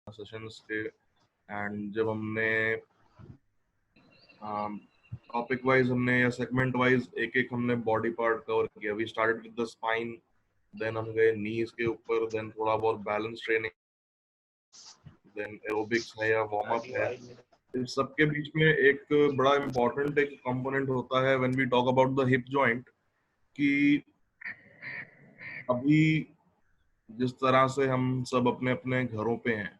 Sessions के। And जब हमने टॉपिक वाइज हमने या सेगमेंट वाइज एक एक हमने बॉडी पार्ट कवर किया। We started with the spine, then हम गए नीज के ऊपर, देन थोड़ा बहुत बैलेंस ट्रेनिंग, देन एरोबिक्स है या वार्म अप है। इस सब के बीच में एक बड़ा इम्पोर्टेंट एक कंपोनेंट होता है when we talk about the hip joint, कि अभी जिस तरह से हम सब अपने अपने घरों पे हैं,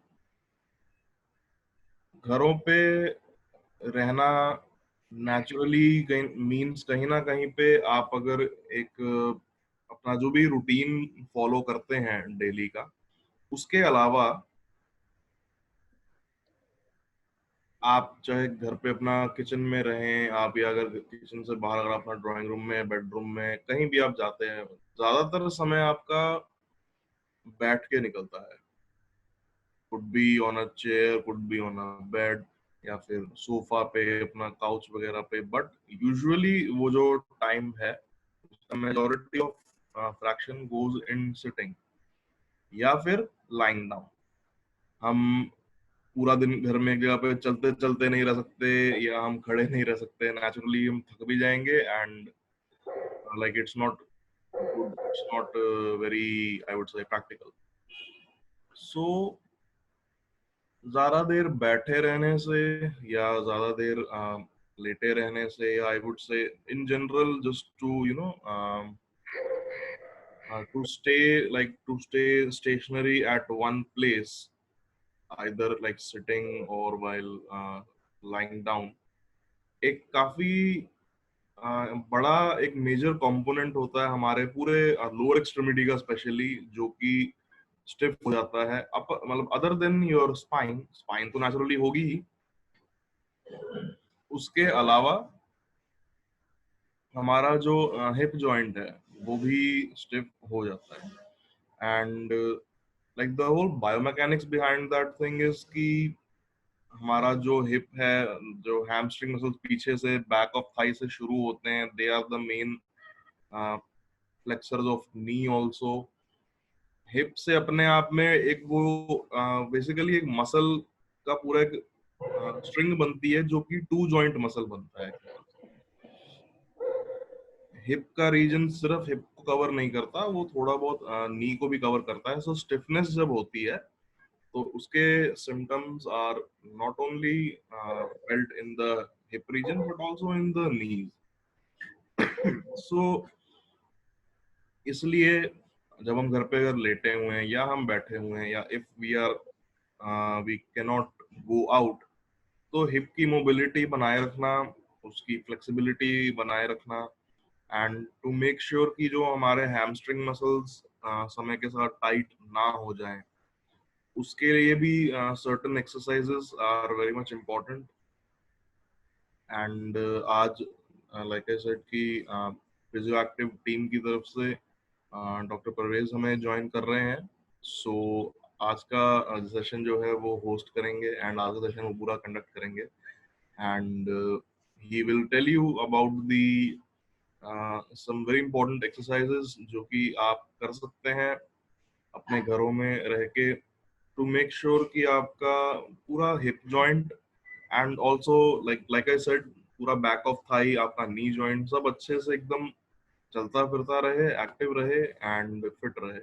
घरों पे रहना नेचुरली मीन्स कहीं ना कहीं पे आप अगर एक अपना जो भी रूटीन फॉलो करते हैं डेली का, उसके अलावा आप चाहे घर पे अपना किचन में रहें, आप या अगर किचन से बाहर अगर अपना ड्राइंग रूम में, बेडरूम में, कहीं भी आप जाते हैं, ज्यादातर समय आपका बैठ के निकलता है। Could be on a chair, could be on a bed, या फिर सोफा पे, अपना काउच वगैरह पे। बट यूजुअली वो जो टाइम है, majority of fraction goes in sitting या फिर लाइंग डाउन। हम पूरा दिन घर में एक जगह पे चलते चलते नहीं रह सकते, या हम खड़े नहीं रह सकते। नेचुरली हम थक भी जाएंगे, and like it's not good, it's not very, I would say, practical. So ज्यादा देर बैठे रहने से या ज्यादा देर लेटे रहने से, I would say in general, just to to stay stationary at one place, either like sitting or while lying down, एक काफी बड़ा एक मेजर कंपोनेंट होता है हमारे पूरे लोअर एक्सट्रीमिटी का, स्पेशली जो कि स्टिफ हो जाता है। अप मतलब other than your spine, spine तो नेचुरली होगी ही, उसके अलावा हमारा जो हिप जॉइंट है वो भी स्टिफ हो जाता है। And like the whole biomechanics behind that thing is कि हमारा जो हिप है, जो हैमस्ट्रिंग मसल्स पीछे से बैक ऑफ थाई से शुरू होते हैं, they are the main flexors of knee also. Hip से अपने आप में एक वो बेसिकली एक मसल का पूरा एक स्ट्रिंग बनती है, जो कि टू जॉइंट मसल बनता है। हिप का रीजन सिर्फ हिप को कवर नहीं करता, वो थोड़ा बहुत नी को भी कवर करता है। सो स्टिफनेस जब होती है तो उसके symptoms are not only felt in the hip region but also in the knees. So इसलिए जब हम घर पे अगर लेटे हुए हैं या हम बैठे हुए हैं, या if we can not go out, तो हिप की मोबिलिटी बनाए रखना, उसकी फ्लेक्सिबिलिटी बनाए रखना, एंड टू मेक श्योर कि जो हमारे हैमस्ट्रिंग मसल्स समय के साथ टाइट ना हो जाएं, उसके लिए भी certain exercises are very much important. And आज लाइक आई सेड कि फिजियो एक्टिव टीम की तरफ से डॉक्टर परवेज हमें ज्वाइन कर रहे हैं। सो आज का सेशन जो है वो होस्ट करेंगे, एंड आज का सेशन वो पूरा कंडक्ट करेंगे। And he will tell you about the some very important exercises जो कि आप कर सकते हैं अपने घरों में रह के, टू मेक श्योर कि आपका पूरा hip joint and also like I said पूरा बैक ऑफ थाई, आपका नी जॉइंट सब अच्छे से एकदम चलता फिरता रहे, एक्टिव रहे एंड फिट रहे।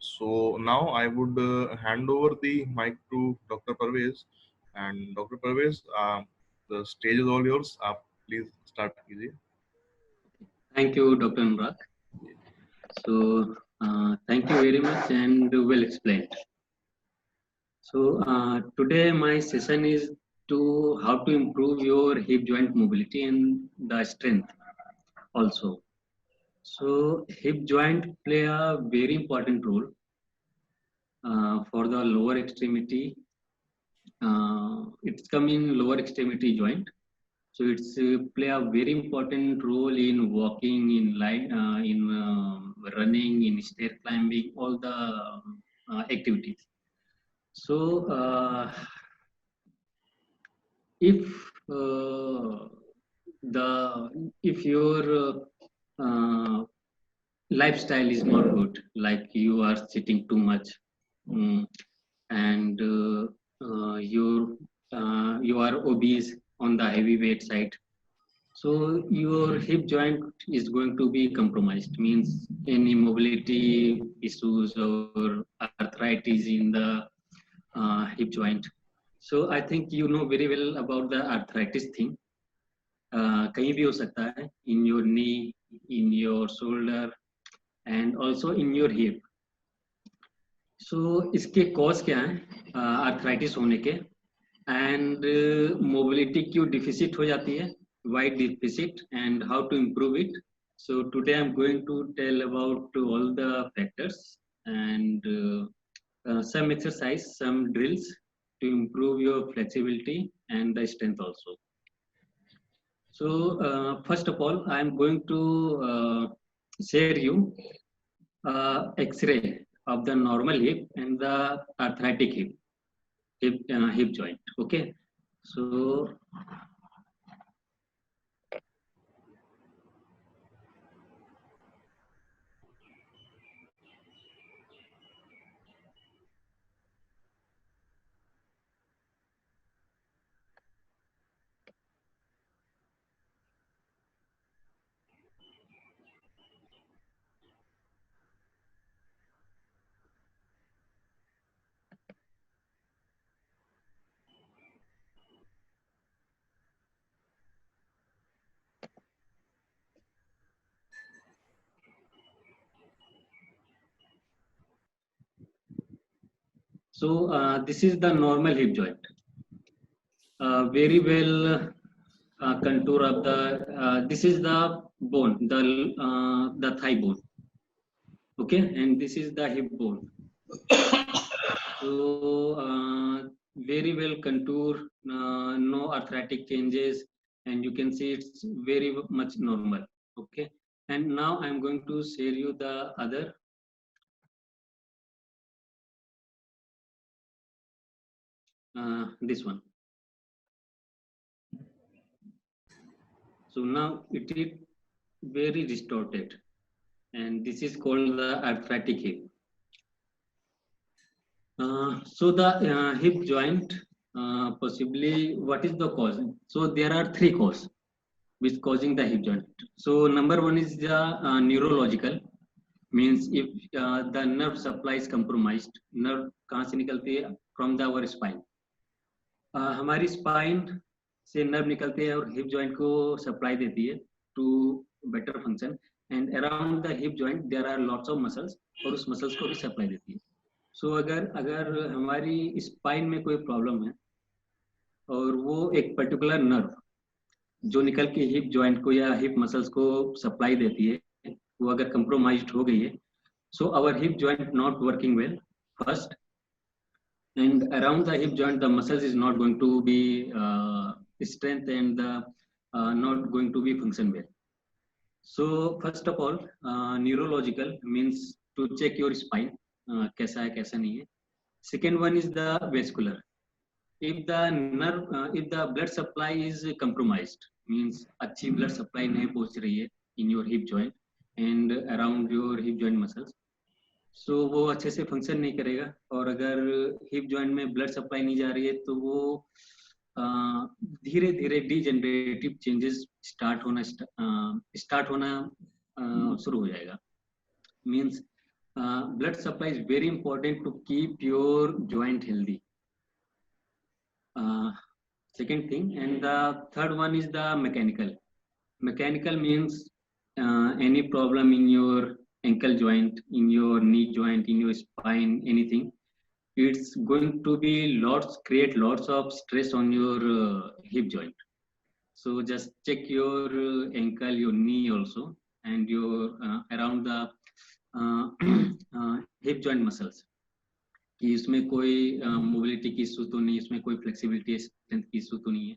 So now I would hand over the mic to Dr. Parvez. And Dr. Parvez, the stage is all yours. आप please start कीजिए। Thank you, Dr. Anurag. So, thank you very much and well explained. So, today my session is to how to improve your hip joint mobility and the strength also. So, hip joint play a very important role for the lower extremity. It's come in lower extremity joint. So it's play a very important role in walking, in running, in stair climbing, all the activities. So if if your lifestyle is not good, like you are sitting too much, and you are obese on the heavyweight side, so your hip joint is going to be compromised, means any mobility issues or arthritis in the hip joint. So I think you know very well about the arthritis thing. कहीं भी हो सकता है, in your knee, in your shoulder, and also in your hip. So इसके cause क्या हैं arthritis होने के, and mobility क्यों deficit हो जाती है, why deficit and how to improve it. So today I'm going to tell about all the factors and some exercise, some drills to improve your flexibility and the strength also. So first of all, I'm going to share you X-ray of the normal hip and the arthritic hip joint. Okay, so this is the normal hip joint. Very well contour of the. This is the bone, the thigh bone. Okay, and this is the hip bone. So very well contour, no arthritic changes, and you can see it's very much normal. Okay, and now I'm going to share you the other. This one. So now it is very distorted, and this is called the arthritic hip. So the hip joint, possibly what is the cause? So there are three causes which causing the hip joint. So number one is the neurological, means if the nerve supply is compromised. nerve कहाँ से निकलती है? From the our spine. हमारी spine से nerve निकलती है और hip joint को supply देती है to better function, and around the hip joint there are lots of muscles और उस muscles को भी supply देती है. So अगर हमारी spine में कोई problem है और वो एक particular nerve जो निकल के hip joint को या hip muscles को supply देती है, वो अगर compromised हो गई है, so our hip joint not working well first, and around the hip joint the muscles is not going to be strength and not going to be function well. So first of all, neurological means to check your spine, कैसा है कैसा नहीं है. Second one is the vascular. If the nerve, if the blood supply is compromised, means अच्छी blood supply नहीं पहुंच रही है in your hip joint and around your hip joint muscles, so वो अच्छे से function नहीं करेगा. और अगर hip joint में blood supply नहीं जा रही है तो वो धीरे धीरे degenerative changes start होना शुरू हो जाएगा. Means blood supply is very important to keep your joint healthy. Second thing, and the third one is the mechanical. Mechanical means any problem in your ankle joint, in your knee joint, in your spine, anything. It's going to be create lots of stress on your hip joint. So just check your ankle, your knee also, and your around the hip joint muscles. कि इसमें कोई mobility की issue तो नहीं, इसमें कोई flexibility strength की issue तो नहीं है.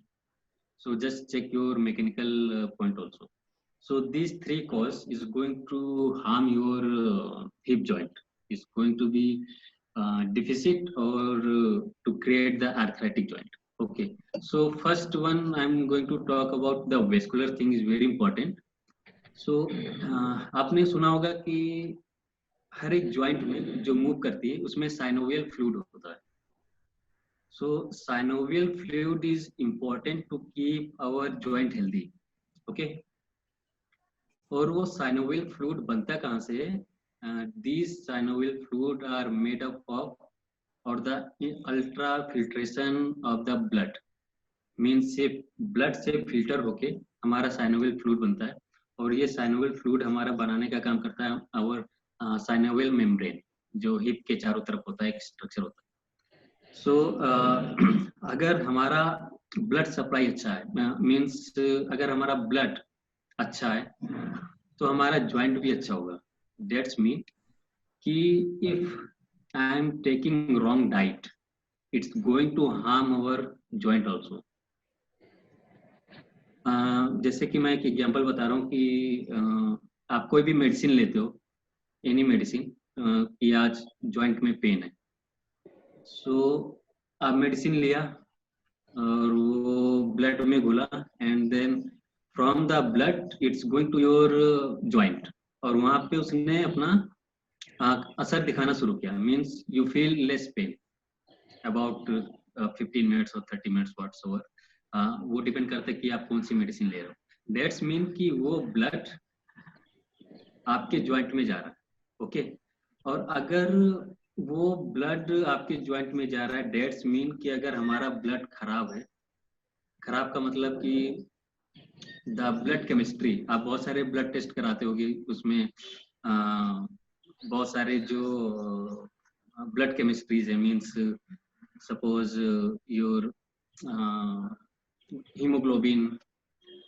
So just check your mechanical point also. So these three causes is going to harm your hip joint. It's going to be deficit or to create the arthritic joint. Okay. So first one I'm going to talk about the vascular thing is very important. So आपने सुना होगा कि हर एक joint में जो move करती है उसमें साइनोवियल फ्लूइड होता है. So synovial fluid is important to keep our joint healthy. Okay. और वो synovial fluid बनता कहाँ से है? These synovial fluid are made up of or the ultrafiltration of the blood. Means से ब्लड से फिल्टर होके हमारा साइनोवियल फ्लूइड बनता है और ये साइनोवियल फ्लूइड हमारा बनाने का काम करता है और साइनोवियल मेम्ब्रेन जो हिप के चारों तरफ होता है एक स्ट्रक्चर होता है. सो अगर हमारा ब्लड सप्लाई अच्छा है मीन्स अगर हमारा ब्लड अच्छा है तो हमारा ज्वाइंट भी अच्छा होगा. दैट्स मीन कि if I am taking wrong diet it's going to harm our joint also. जैसे कि मैं एक एग्जांपल बता रहा हूँ कि आप कोई भी मेडिसिन लेते हो, एनी मेडिसिन कि आज जॉइंट में पेन है, सो आप मेडिसिन लिया और वो ब्लड में घुला and then from the blood it's going to your joint और वहाँ पे उसने अपना असर दिखाना शुरू किया. Means you feel less pain about 15 minutes और 30 मिनट्स व्हाट्सएवर. वो डिपेंड करता है कि आप कौन सी मेडिसिन ले रहे हो. दैट्स मीन कि वो ब्लड आपके ज्वाइंट में जा रहा है. ओके. और अगर वो ब्लड आपके ज्वाइंट में जा रहा है दैट्स मीन कि अगर हमारा ब्लड खराब है, खराब का मतलब कि द ब्लड केमिस्ट्री, आप बहुत सारे ब्लड टेस्ट कराते होगे, उसमें बहुत सारे जो ब्लड केमिस्ट्रीज है. Means suppose your hemoglobin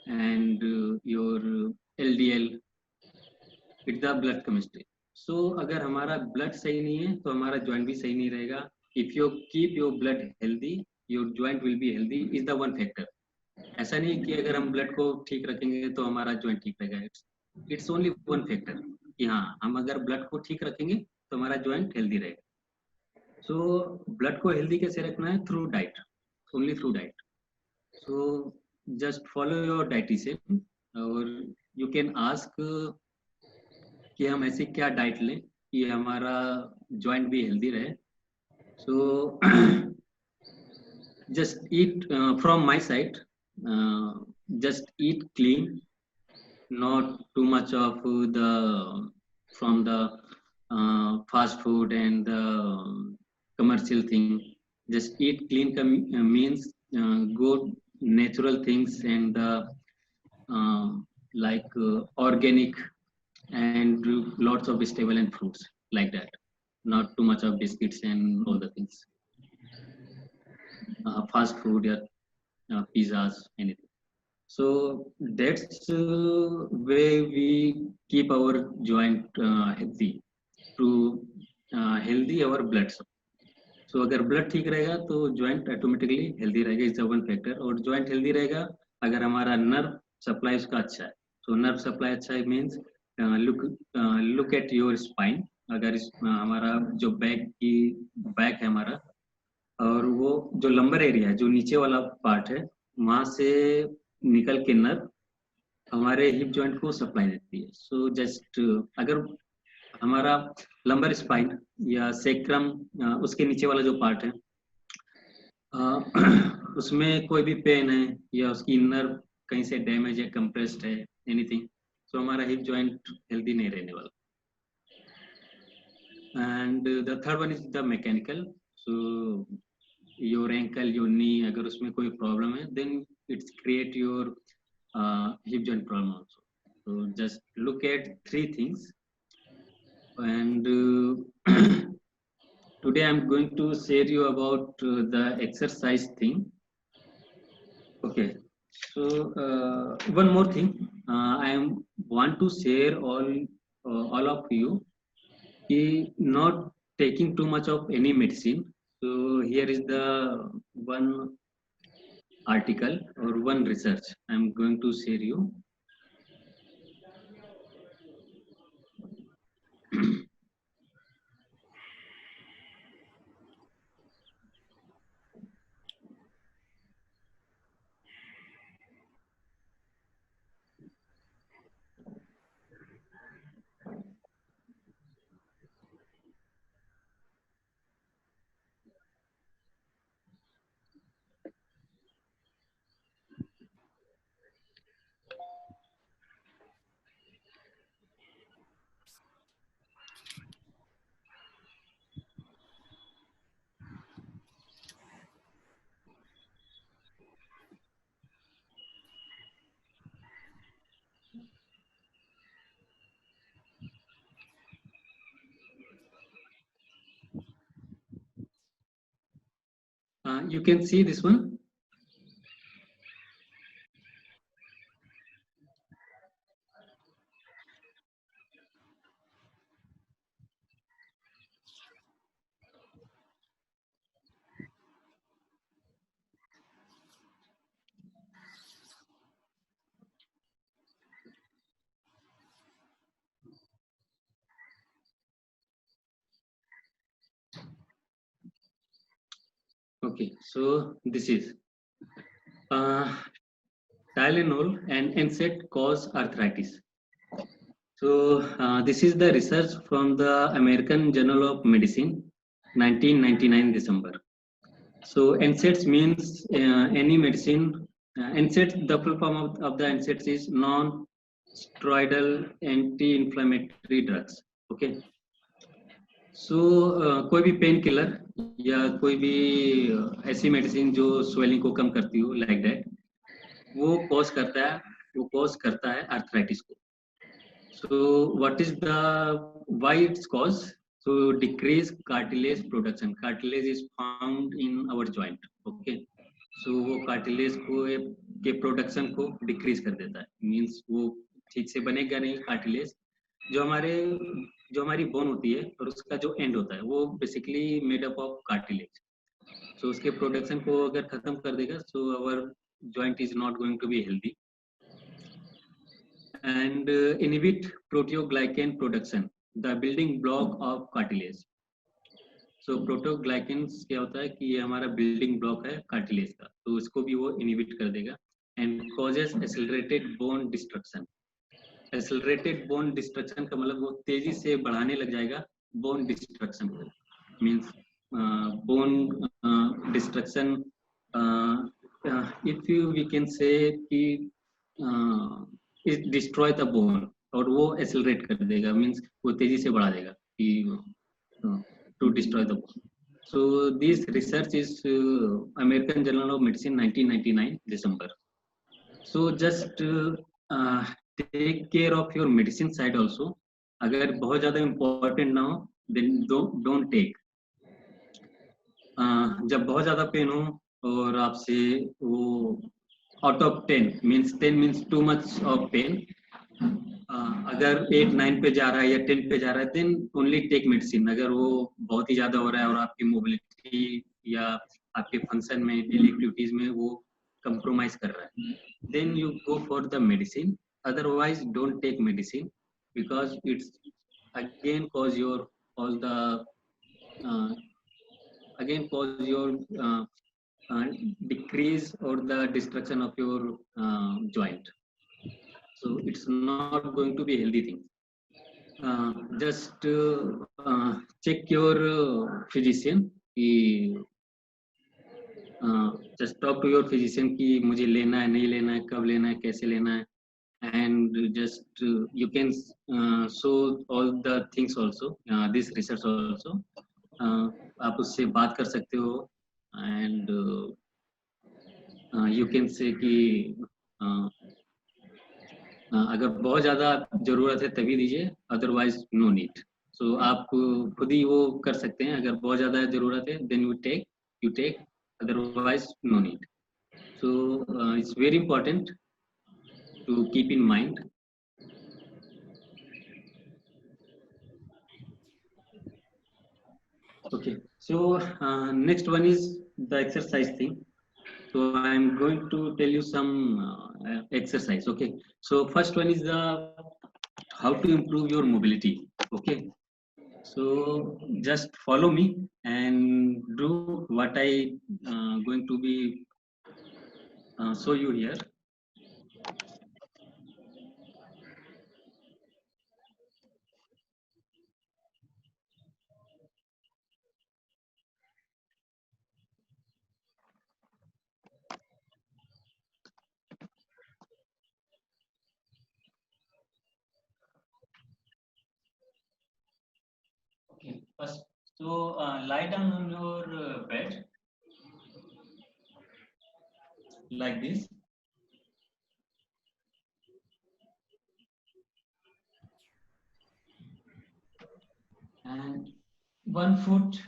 and your LDL, it's the blood chemistry. So अगर हमारा blood सही नहीं है तो हमारा joint भी सही नहीं रहेगा. If you keep your blood healthy, your joint will be healthy is the one factor. ऐसा नहीं कि अगर हम blood को ठीक रखेंगे तो हमारा joint ठीक रहेगा. It's only one factor कि हाँ हम अगर blood को ठीक रखेंगे तो हमारा joint healthy रहेगा. So blood को healthy कैसे रखना है? Through diet, only through diet. So just follow your dietitian और you can ask कि हम ऐसी क्या डाइट लें कि हमारा joint भी healthy रहे. So just eat from my side, just eat clean, not too much of the from the fast food and the commercial thing. Just eat clean means good natural things and like organic and lots of vegetable and fruits like that. Not too much of biscuits and all the things. Fast food, pizzas, anything. So that's way we keep our joint healthy to healthy our blood supply. So अगर blood ठीक रहेगा तो joint automatically healthy रहेगा, is the one factor. और joint healthy रहेगा अगर हमारा nerve supply उसका अच्छा है. सो नर्व सप्लाई अच्छा है means look at your spine. अगर हमारा जो बैक है हमारा और वो जो लंबर एरिया है जो नीचे वाला पार्ट है वहां से निकल के नर्व हमारे हिप जॉइंट को सप्लाई देती है. सो जस्ट अगर हमारा लंबर स्पाइन या सेक्रम उसके नीचे वाला जो पार्ट है उसमें कोई भी पेन है या उसकी नर्व कहीं से डैमेज है, कंप्रेस्ड है, एनीथिंग, तो हमारा हिप जॉइंट हेल्दी नहीं रहने वाला. And the third one is the mechanical. So your ankle, your knee, अगर उसमें कोई प्रॉब्लम है then it's create your hip joint problem also. So just look at 3 things and today I'm going to share you about the exercise thing. Okay, so one more thing I want to share all of you not taking too much of any medicine. So here is the one article or one research I'm going to share you. You can see this one. Okay, so this is Tylenol and NSAID cause arthritis. So this is the research from the American Journal of Medicine, 1999 December. So NSAIDs means any medicine. NSAIDs, the full form of the NSAIDs is non-steroidal anti-inflammatory drugs. Okay. So कोई भी pain killer या कोई भी ऐसी medicine जो swelling को कम करती हो लाइक दैट, वो कॉज करता है आर्थराइटिस को. So what is the why it's cause? So decrease cartilage production. Cartilage is found in our joint. Okay. So वो cartilage को के production को decrease कर देता है. Means वो ठीक से बनेगा नहीं cartilage. जो हमारी bone होती है और उसका जो end होता है वो basically made up of cartilage. So उसके production को अगर खत्म कर देगा, so our joint is not going to be healthy. And inhibit proteoglycan production, the building block of cartilage. So proteoglycans क्या होता है कि ये हमारा building block है cartilage का, तो इसको भी वो inhibit कर देगा and causes accelerated bone destruction. Accelerated bone destruction का मतलब वो तेजी से बढ़ाने लग जाएगा bone destruction को. Means bone destruction. If we can say कि it destroy the bone और वो accelerate कर देगा, means वो तेजी से बढ़ा देगा कि to destroy the bone. So this research is American Journal of Medicine 1999 December. So just take care of your medicine side also. अगर बहुत ज़्यादा important ना हो then don't take. जब बहुत ज़्यादा पेन हो और आपसे वो out of 10 means too much of pain. अगर 8, 9 पे जा रहा है या 10 पे जा रहा है then only take medicine. अगर वो बहुत ही ज़्यादा हो रहा है और आपकी मोबिलिटी या आपके फंक्शन में डेली एक्टिविटीज में वो कंप्रोमाइज कर रहा है then you go for the medicine. Otherwise don't take medicine because it's again cause your decrease or the destruction of your joint. So it's not going to be a healthy thing. Just check your physician. Just talk to your physician कि मुझे लेना है, नहीं लेना है, कब लेना है, कैसे लेना है, and just you can show all the things also, this research also. आप उससे बात कर सकते हो and you can say कि अगर बहुत ज़्यादा ज़रूरत है तभी दीजिए, otherwise no need. So आप खुद ही वो कर सकते हैं. अगर बहुत ज़्यादा ज़रूरत है then you take, otherwise no need. So it's very important to keep in mind. Okay, so next one is the exercise thing. So I'm going to tell you some exercise. Okay, so first one is the how to improve your mobility. Okay, so just follow me and do what I going to be show you here. Okay, first, so lie down on your bed like this. And one foot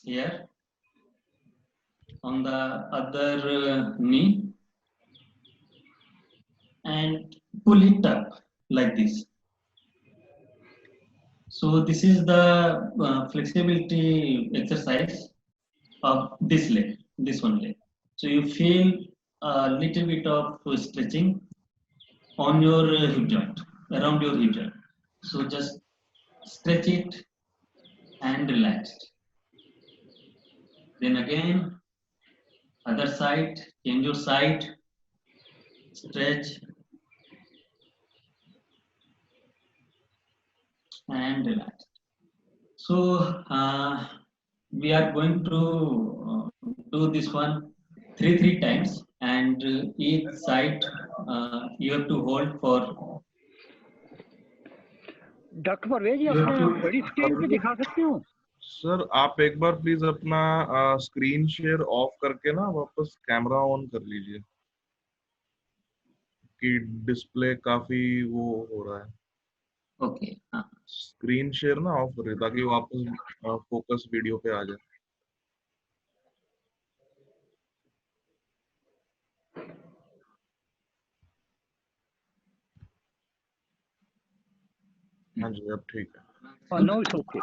here on the other knee and pull it up like this. So this is the flexibility exercise of this leg, this one leg. So you feel a little bit of stretching on your hip joint, around your hip joint. So just stretch it and relax. Then again, other side, change your side, stretch and relax. So we are going to do this one three times, and each side you have to hold for. Doctor Parvez ji अपने बड़ी screen पे दिखा सकते हो sir आप एक बार please अपना screen share of करके ना वापस कैमरा ऑन कर लीजिए कि डिस्प्ले काफी वो हो रहा है ओके स्क्रीन शेयर ना ऑफ करिए ताकि वापस फोकस वीडियो पे आ जाए हाँ जी अब ठीक है नो इट्स ओके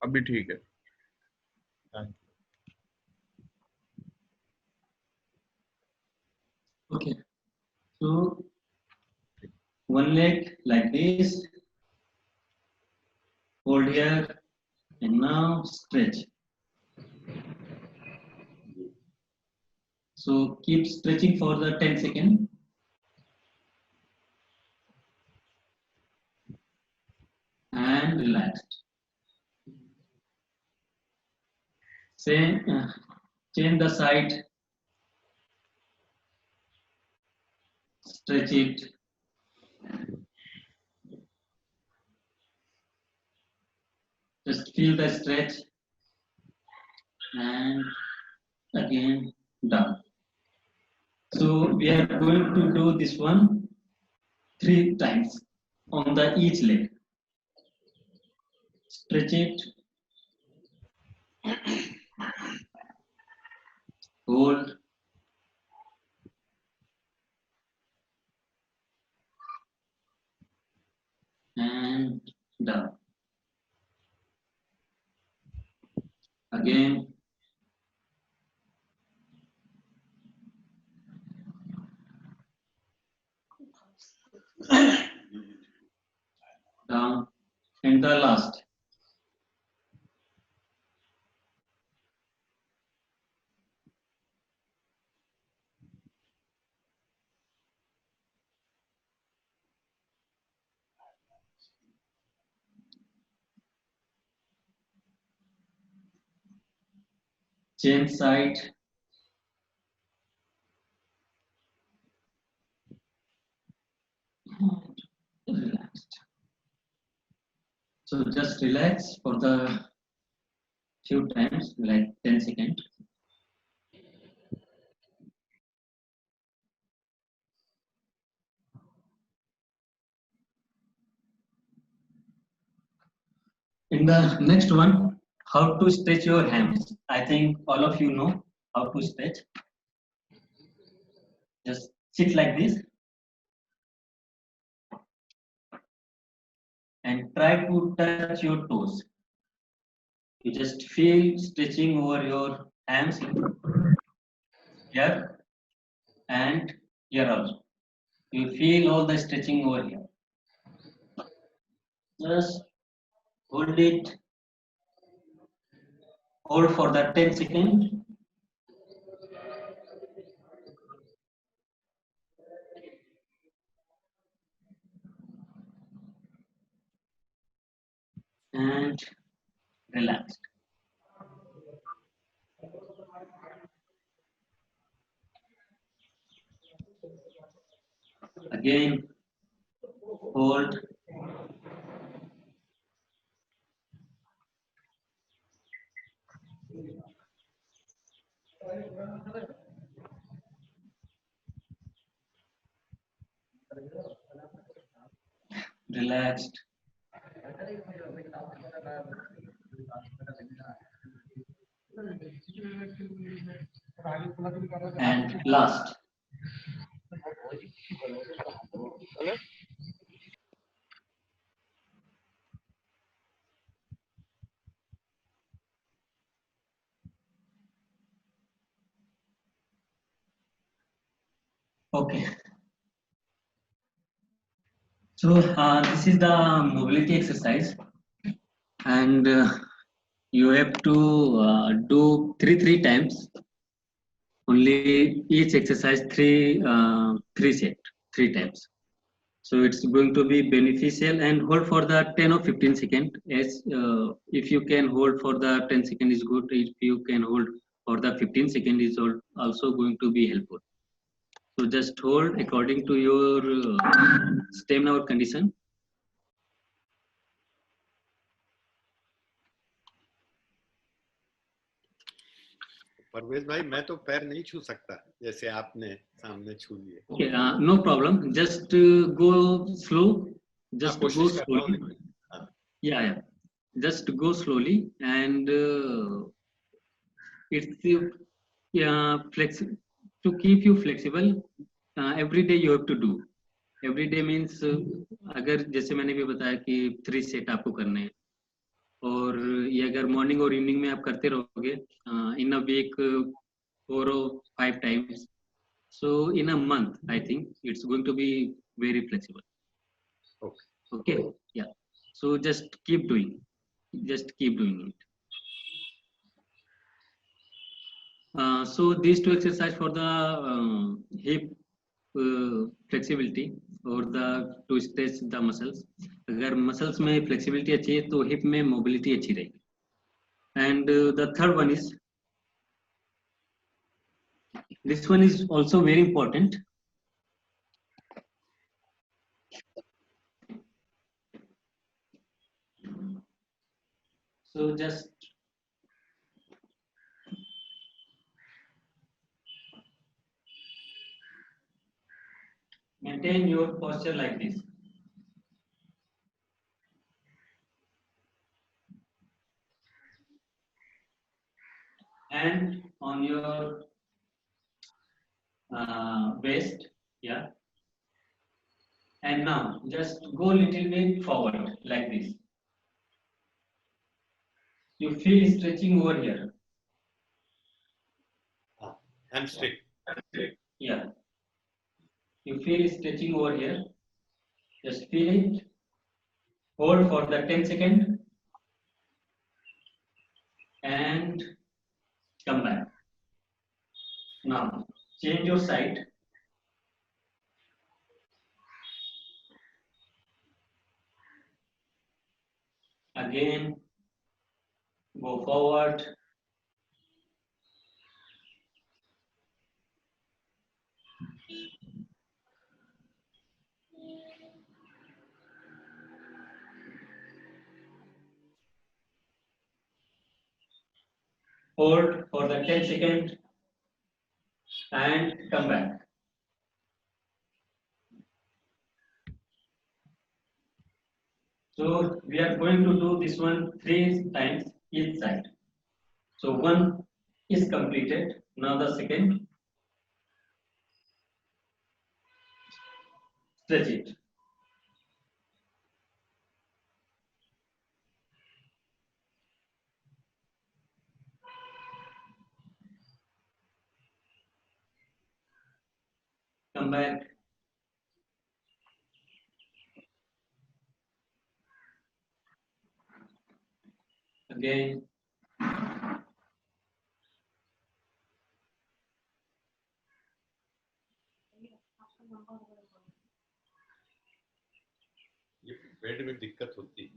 अभी ठीक है thank you Okay. So one leg like this, hold here, and now stretch. So keep stretching for the 10 seconds. And relaxed. Change the side. Stretch it. Just feel the stretch. And again down. So we are going to do this one 3 times on the each leg. Stretch it. Hold. And down. Again. Down. And the last. Change side. And relaxed. So just relax for the few times, like 10 seconds. In the next one, how to stretch your hands. I think all of you know how to stretch. Just sit like this and try to touch your toes. You just feel stretching over your hands here and here also. You feel all the stretching over here. Just hold it. Hold for the 10 seconds. And relax. Again, hold. Relaxed. And last. Okay. So this is the mobility exercise, and you have to do three times. Only each exercise three set, 3 times. So it's going to be beneficial, and hold for the 10 or 15 second. As if you can hold for the 10 second is good. If you can hold for the 15 second is also going to be helpful. So just hold according to your stamina or condition. Parvez भाई मैं तो पैर नहीं छू सकता जैसे आपने सामने छू लिए. Okay, no problem. Just go slow. Just go slowly. Yeah. Just go slowly, and it's flexible to keep you flexible. Every day you have to do. Every day means अगर जैसे मैंने भी बताया कि 3 सेट आपको करने हैं, और ये अगर मॉर्निंग और इवनिंग में आप करते रहोगे इन a week 4 or 5 times, so in a month I think it's going to be very flexible. Okay. Yeah, so just keep doing it. So these two exercise for the hip flexibility or to stretch the muscles. अगर muscles में flexibility अच्छी है तो hip में mobility अच्छी रहेगी. And the third one is, this one is also very important. So just maintain your posture like this. And on your waist, yeah. And now just go little bit forward like this. You feel stretching over here. Hamstring. Yeah. You feel stretching over here. Just feel it. Hold for the 10 seconds. And come back. Now change your side. Again, go forward. Hold for the 10 seconds and come back. So we are going to do this one 3 times each side. So one is completed. Now the second. Stretch it. Come back. Again. ये bed में दिक्कत होती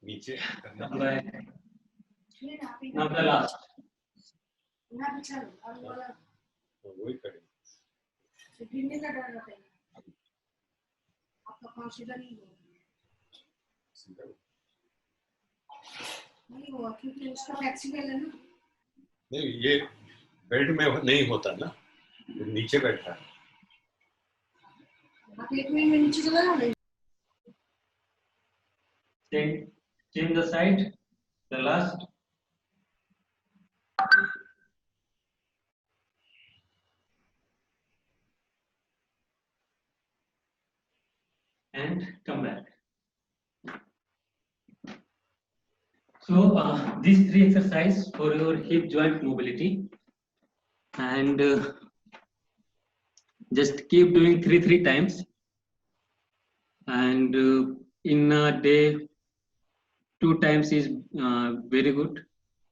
नीचे. Come back. Now the last. वही करें. क्योंकि उसका flexible है ना. नहीं ये बेड में नहीं होता ना, नीचे बैठा है. आप 1 मिनट में नीचे चला जाओ. Change the side. The last. and come back. So these three exercises for your hip joint mobility, and just keep doing three times, and in a day 2 times is very good.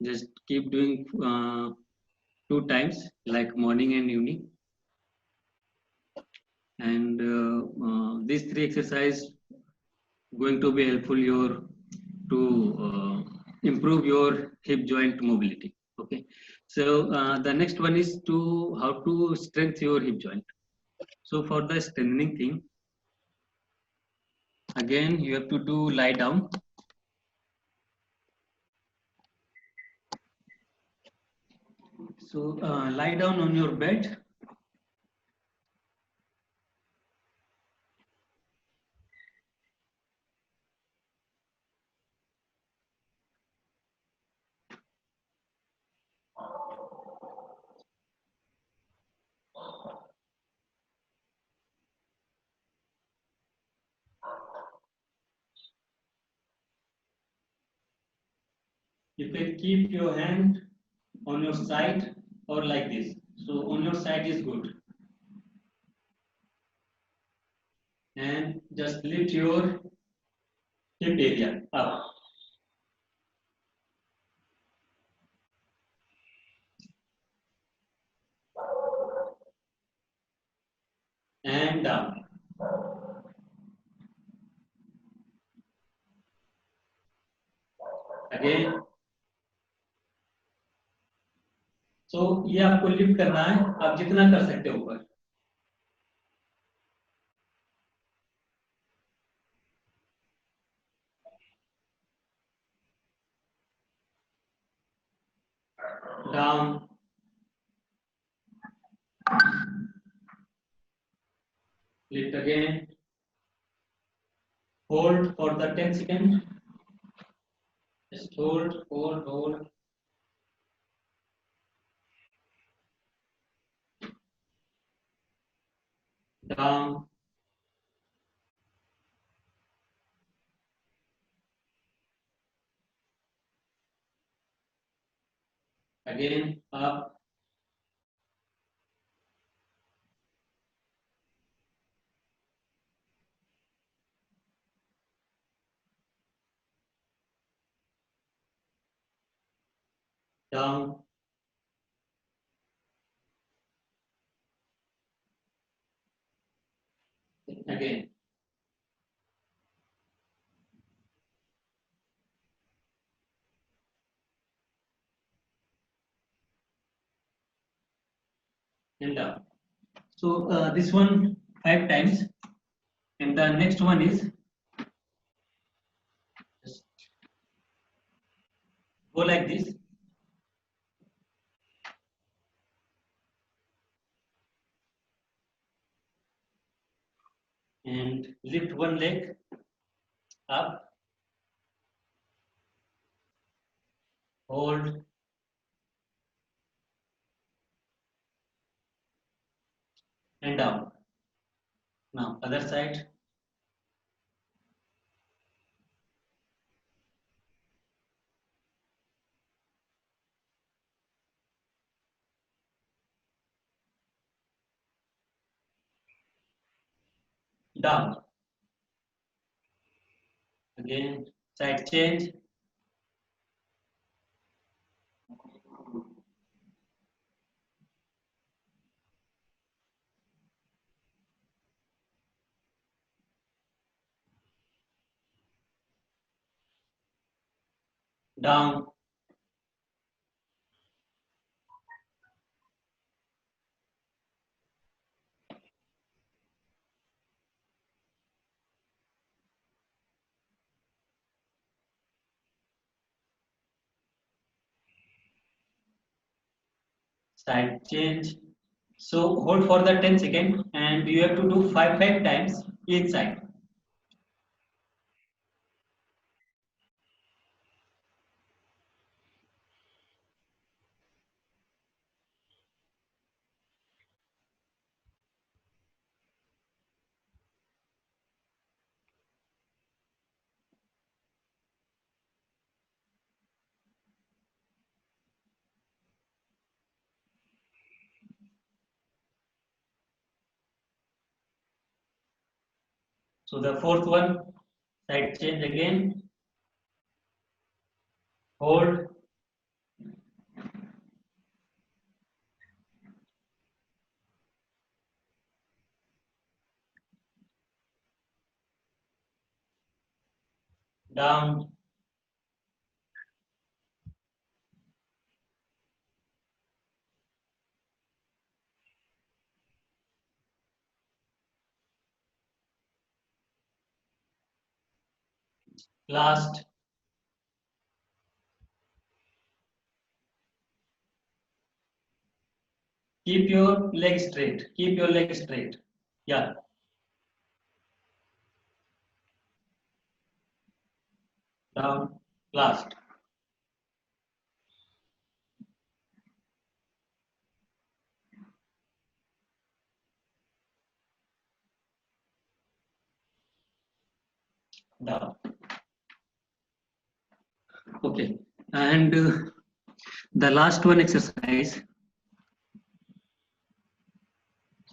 Just keep doing 2 times, like morning and evening, and these three exercises going to be helpful your to improve your hip joint mobility. Okay, so the next one is to how to strengthen your hip joint. So for the strengthening thing, again you have to do lie down. So lie down on your bed. You can keep your hand on your side or like this. So on your side is good. And just lift your hip area up. And down. Again. So ये आपको lift करना है, आप जितना कर सकते हो ऊपर. Down. Lift again. Hold for the 10 seconds. Just hold, hold, hold. Down. Again, up. Down. Again. And down. So this one 5 times. And the next one is just go like this. And lift one leg up. Hold. And down. Now other side. Down. Again, side change. Down. Side change. So hold for the 10 seconds and you have to do 5 times each side. So the fourth one, side change again, hold, down, last, keep your leg straight, keep your leg straight, yeah. Down, last. Down. Okay, and the last one exercise.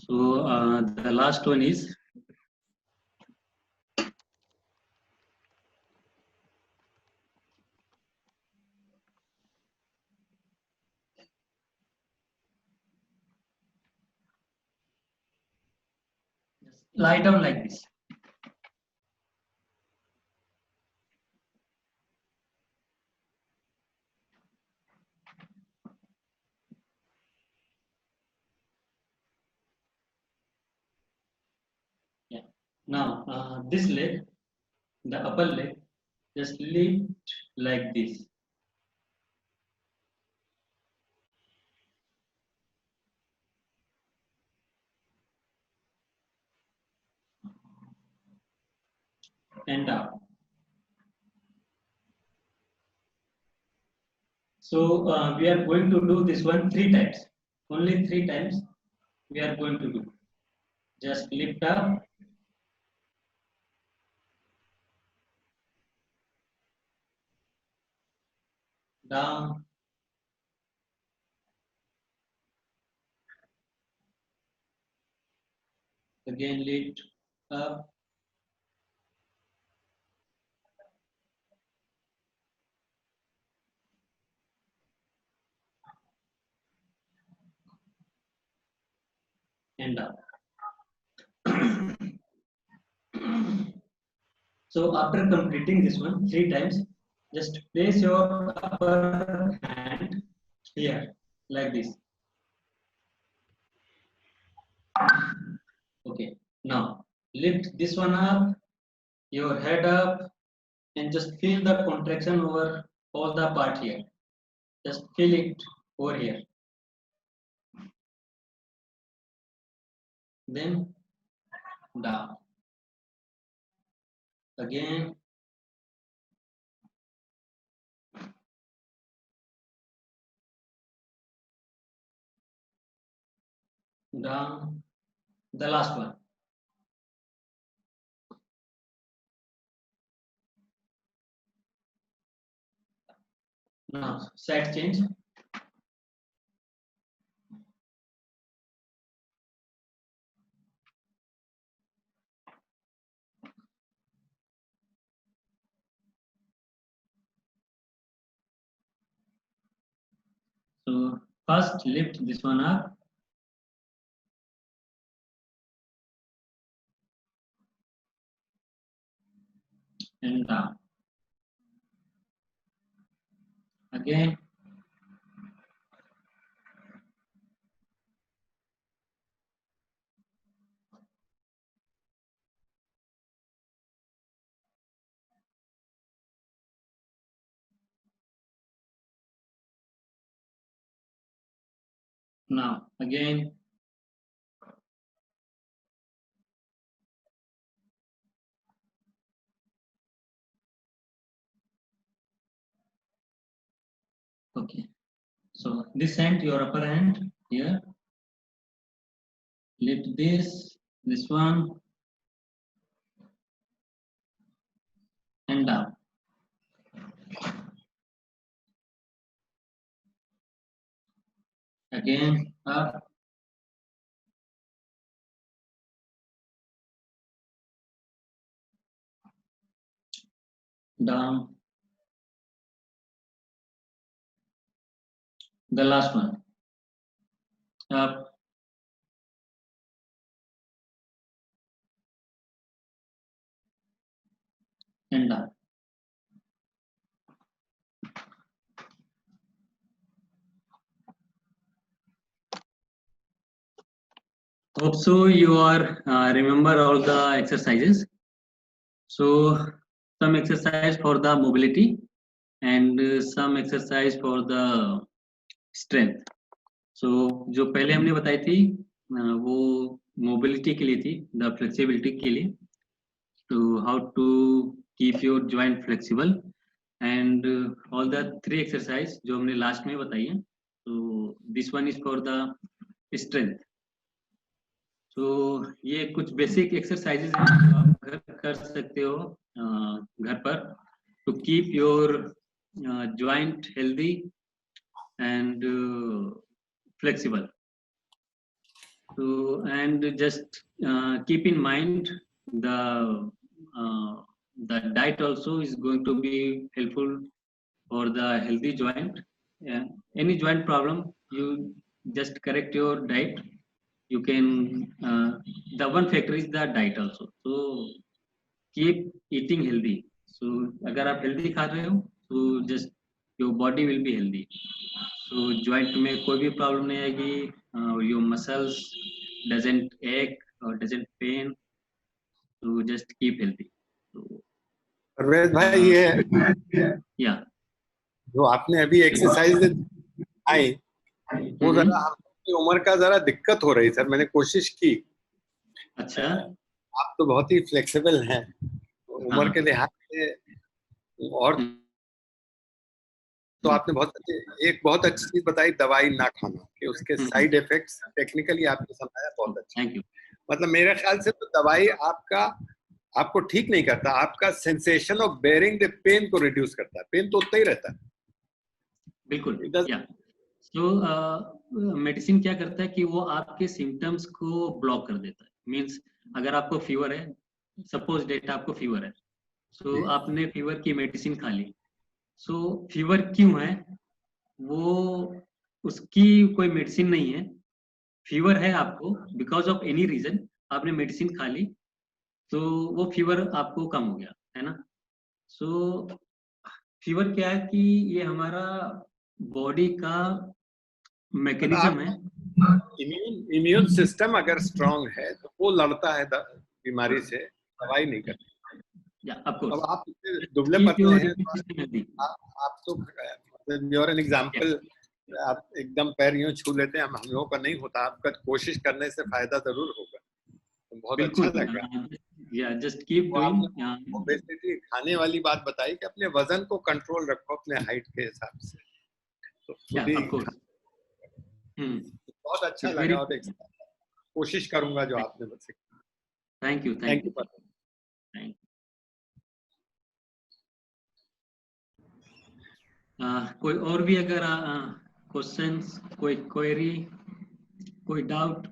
So the last one is lie down like this. Yeah. Now this leg, the upper leg, just lift like this. And down. So we are going to do this one 3 times. Only 3 times we are going to do. Just lift up. Down. Again lift up. And down. So after completing this one 3 times, just place your upper hand here like this. Okay, now lift this one up, your head up, and just feel the contraction over all the part here. Just feel it over here. Then down. Again. Down. The last one. Now side change. So first lift this one up. And down. Again. Now again. Okay. So this hand, your upper hand here. Lift this one, and down. Again up. down. The last one, up, and down. Hope so you are remember all the exercises. So some exercise for the mobility and some exercise for the strength. So जो पहले हमने बताई थी वो mobility के लिए थी, the flexibility के लिए, to how to keep your joint flexible, and all the 3 exercise जो हमने लास्ट में बताई है. So this one is for the strength. तो ये कुछ बेसिक एक्सरसाइजेज हैं जो आप घर कर सकते हो घर पर, to keep your joint healthy and flexible. So and just keep in mind the diet also is going to be helpful for the healthy joint. Any joint problem, you just correct your diet. You can the one factor is the diet also. So keep eating healthy. So अगर आप healthy खा रहे हो, so just your body will be healthy. So joint में कोई भी problem नहीं आएगी. Your muscles doesn't ache or doesn't pain. So just keep healthy. So, Parvez भाई ये yeah. जो आपने अभी एक्सरसाइज आई वो जरा आपकी उम्र का जरा दिक्कत हो रही सर, मैंने कोशिश की. अच्छा. आप तो बहुत ही फ्लेक्सिबल हैं उम्र के लिहाज से, और तो आपने एक बहुत अच्छी चीज बताई, दवाई ना खाना, कि उसके साइड इफेक्ट्स टेक्निकली आपने समझाया, बहुत अच्छा. Thank you. मतलब मेरे ख्याल से तो दवाई आपको ठीक नहीं करता, आपका sensation of bearing the pain को रिड्यूस करता है. पेन तो उतना ही रहता है. बिल्कुल. या तो मेडिसिन क्या करता है कि वो आपके सिम्टम्स को ब्लॉक कर देता है. मींस अगर आपको फीवर है, सपोज डेट आपको फीवर है, सो आपने फीवर की मेडिसिन खा ली. सो फीवर क्यों है वो उसकी कोई मेडिसिन नहीं है. फीवर है आपको बिकॉज ऑफ एनी रीजन, आपने मेडिसिन खा ली तो वो फीवर आपको कम हो गया, है ना. सो फीवर क्या है कि ये हमारा बॉडी का मैकेनिज्म है. इम्यून सिस्टम अगर स्ट्रांग है तो वो लड़ता है बीमारी से, दवाई नहीं करता. अब आप दुबले पतले हैं, आप तो योर एन एग्जांपल, आप एकदम पैर यूं छू लेते हैं, हम लोगों का नहीं होता. आपका कोशिश करने से फायदा जरूर होगा, तो बहुत अच्छा लगा. या जस्ट कीप डूइंग. बेसिकली खाने वाली बात बताई कि अपने वजन को कंट्रोल रखो अपने हाइट के हिसाब से, तो बहुत अच्छा लगा और कोशिश करूंगा जो आपने बताया. Thank you. Thank you. कोई और भी अगर क्वेश्चंस, कोई क्वेरी, कोई डाउट,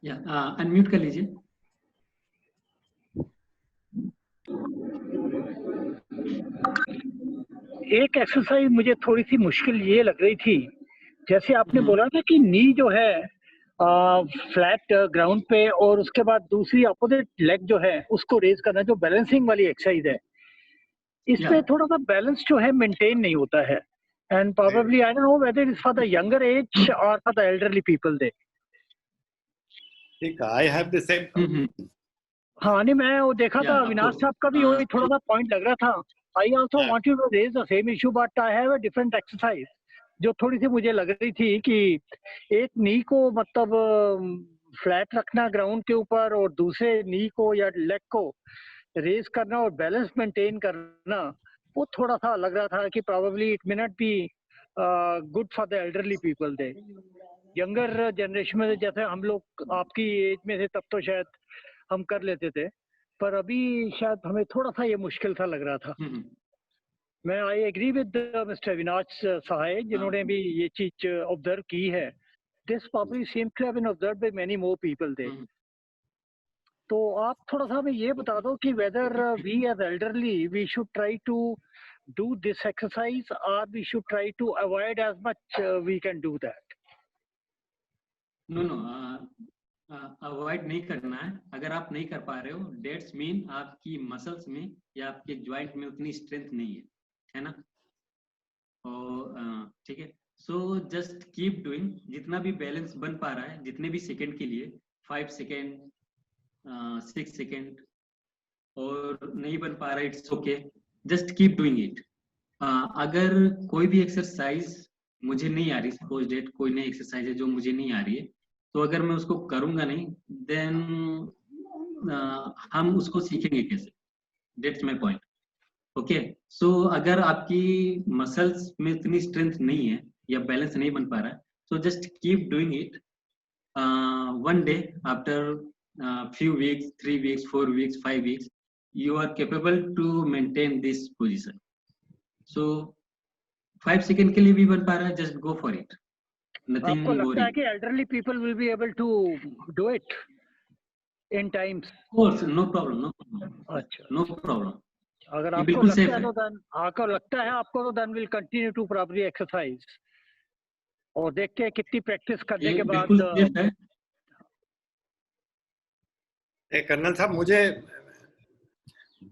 या अनम्यूट कर लीजिए. एक एक्सरसाइज मुझे थोड़ी सी मुश्किल ये लग रही थी, जैसे आपने बोला था कि नी जो है फ्लैट ग्राउंड पे, और उसके बाद दूसरी अपोजिट लेग जो है उसको रेज करना, जो बैलेंसिंग वाली एक्सरसाइज है, इसमें थोड़ा सा बैलेंस जो है मेंटेन नहीं होता है. And probably I don't know whether it is for the younger age और फॉर द एल्डरली पीपल. दे ठीक है, आई हैव द सेम. हाँ, नहीं मैं वो देखा था, अविनाश साहब का भी वही थोड़ा सा पॉइंट लग रहा था. I also want you to raise the same issue, but I have a different exercise जो थोड़ी सी मुझे लग रही थी कि एक नी को मतलब फ्लैट रखना ग्राउंड के ऊपर, और दूसरे नी को या लेग को रेज करना और बैलेंस मेंटेन करना, वो थोड़ा सा लग रहा था कि probably it may not be good for the elderly people. They younger generation में जैसे हम लोग आपकी एज में थे तब तो शायद हम कर लेते थे, पर अभी शायद हमें थोड़ा सा ये मुश्किल सा लग रहा था. मैं I agree with mister Avinash Sahay जिन्होंने भी ये चीज ऑब्जर्व की है. This probably seems to have been observed by many more people. दे तो आप थोड़ा सा हमें ये बता दो कि whether we as elderly we should try to do this exercise or we should try to avoid as much we can do that. No avoid नहीं करना है। अगर आप नहीं कर पा रहे हो, डेट्स मीन आपकी मसल्स में या आपके ज्वाइंट में उतनी स्ट्रेंथ नहीं है ना। और ठीक है, सो जस्ट कीप डूइंग, जितना भी बैलेंस बन पा रहा है, जितने भी सेकंड के लिए, 5 सेकंड, 6 सेकंड, और नहीं बन पा रहा है, it's okay, just keep doing it. अगर कोई भी एक्सरसाइज मुझे नहीं आ रही, सपोज डेट कोई नई एक्सरसाइज है जो मुझे नहीं आ रही है, तो अगर मैं उसको करूंगा नहीं, देन हम उसको सीखेंगे कैसे? That's my point. ओके, सो अगर आपकी मसल्स में इतनी स्ट्रेंथ नहीं है या बैलेंस नहीं बन पा रहा है, so just keep doing it. One day, after few weeks, 3 weeks, 4 weeks, 5 weeks, you are capable to maintain this position. So 5 second के लिए भी बन पा रहा है, just go for it. Nothing आपको लगता है worry. कि elderly people will be able to do it in times? Of course, no problem, no problem. अच्छा, No problem. अगर ये आपको बिल्कुल लगता safe है है। तो then आपको लगता है आपको तो then will continue to properly exercise और देखते हैं कितनी प्रैक्टिस करने ये के बाद। बिल्कुल सेफ है। कर्नल साहब, मुझे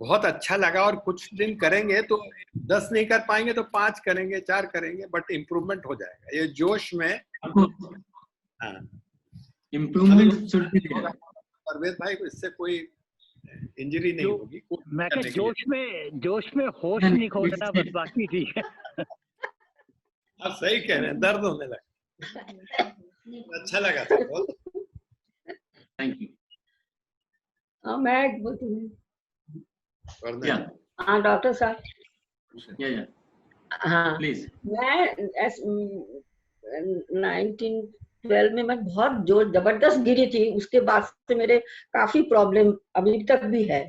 बहुत अच्छा लगा, और कुछ दिन करेंगे तो 10 नहीं कर पाएंगे तो 5 करेंगे, 4 करेंगे, बट इम्प्रूवमेंट हो जाएगा ये जोश में। हाँ, improvement should be there. Parvez भाई, इससे कोई इंजरी नहीं होगी। मैं क्या जोश में होश नहीं खोना बस बाकी थी। आप सही कह रहे हैं, दर्द होने लगा। अच्छा लगा सर, बहुत। Thank you. मैं बोलती हाँ डॉक्टर साहब, हाँ प्लीज। मैं 1912 में मैं बहुत जबरदस्त गिरी थी, उसके बाद से मेरे काफी प्रॉब्लम अभी तक भी है।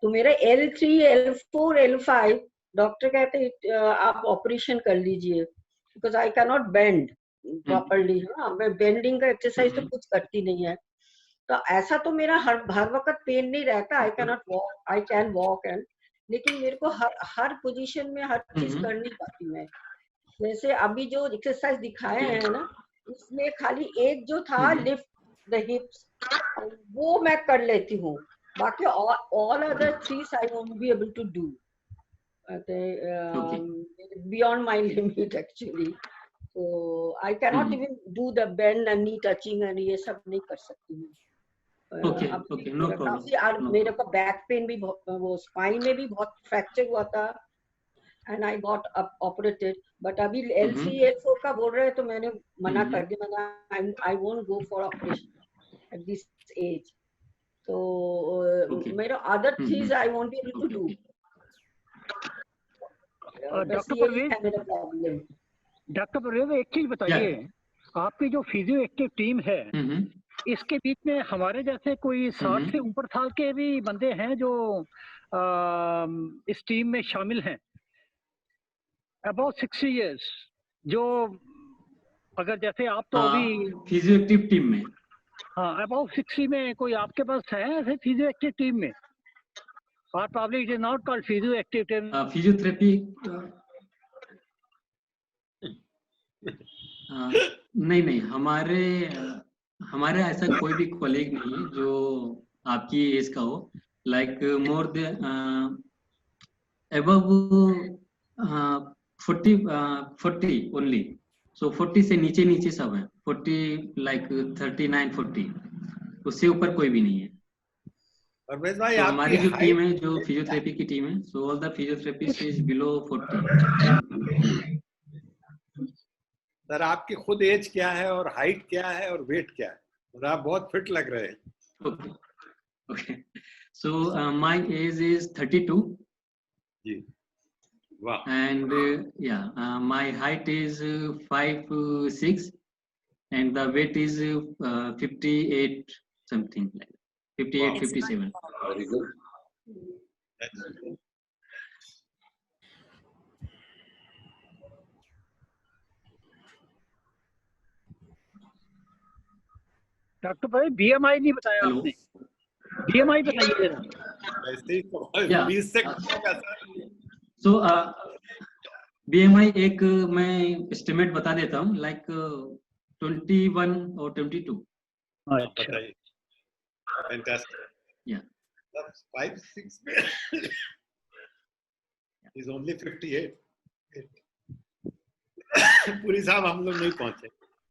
तो मेरे L3, L4, L5 डॉक्टर कहते आप ऑपरेशन कर लीजिए, because I can not bend properly. हाँ, मैं बेंडिंग का एक्सरसाइज तो कुछ करती नहीं है। तो ऐसा तो मेरा हर वक्त पेन नहीं रहता, आई can not walk, I can walk and, लेकिन मेरे को हर पोजीशन में हर चीज कर नहीं पाती मैं। जैसे अभी जो एक्सरसाइज दिखाए हैं ना, उसमें खाली एक जो था लिफ्ट द हिप्स, वो मैं कर लेती हूँ, बाकी all other threes I won't be able to do, beyond my limit actually. तो I can not even do the bend and knee touching and ये सब नहीं कर सकती हूँ। Okay, no problem. मेरे को बैक पेन भी, वो स्पाइन में भी बहुत फ्रैक्चर हुआ था, and I got operated. But अभी L3, L4 का बोल रहे हैं तो मैंने मना कर दिया, मैंने I won't go for operation at this age. तो मेरा अदर चीज I won't be able to do. Doctor Parvez, एक चीज बताइए, आपकी जो फिजियो एक्टिव टीम है, इसके बीच में हमारे जैसे कोई 60 से ऊपर साल के भी बंदे हैं जो इस टीम में शामिल हैं, अबाउट 60 इयर्स, जो अगर जैसे आप तो अभी फिजियो एक्टिव टीम में, हाँ, अबाउट 60 में कोई आपके पास है ऐसे फिजियो एक्टिव टीम में? और probably it is not called physio active team. Physiotherapy नहीं, हमारे ऐसा कोई भी कॉलीग नहीं है जो आपकी एज का हो, like more than above 40 only. So 40 से नीचे सब है, 40 लाइक 39, 40, उससे ऊपर कोई भी नहीं है। भाई, तो हमारी जो टीम है, जो फिजियोथेरेपी की टीम है, so all the physiotherapist is below 40। Sir, आपकी खुद एज क्या है और हाइट क्या है और वेट क्या है? और आप बहुत फिट लग रहे हैं। Okay, so my age is 32 जी, वाह। And my height is 5'6" and the weight is 58 something, like 58, wow. 57. Very good. Doctor भाई BMI नहीं बताया आपने। BMI बताइए जरा। सो BMI एक मैं एस्टिमेट बता देता हूँ, लाइक 21 और 22। अच्छा, Fantastic. Yeah. That's 5'6". He's only 58. पूरी साहब हम लोग नहीं पहुंचे।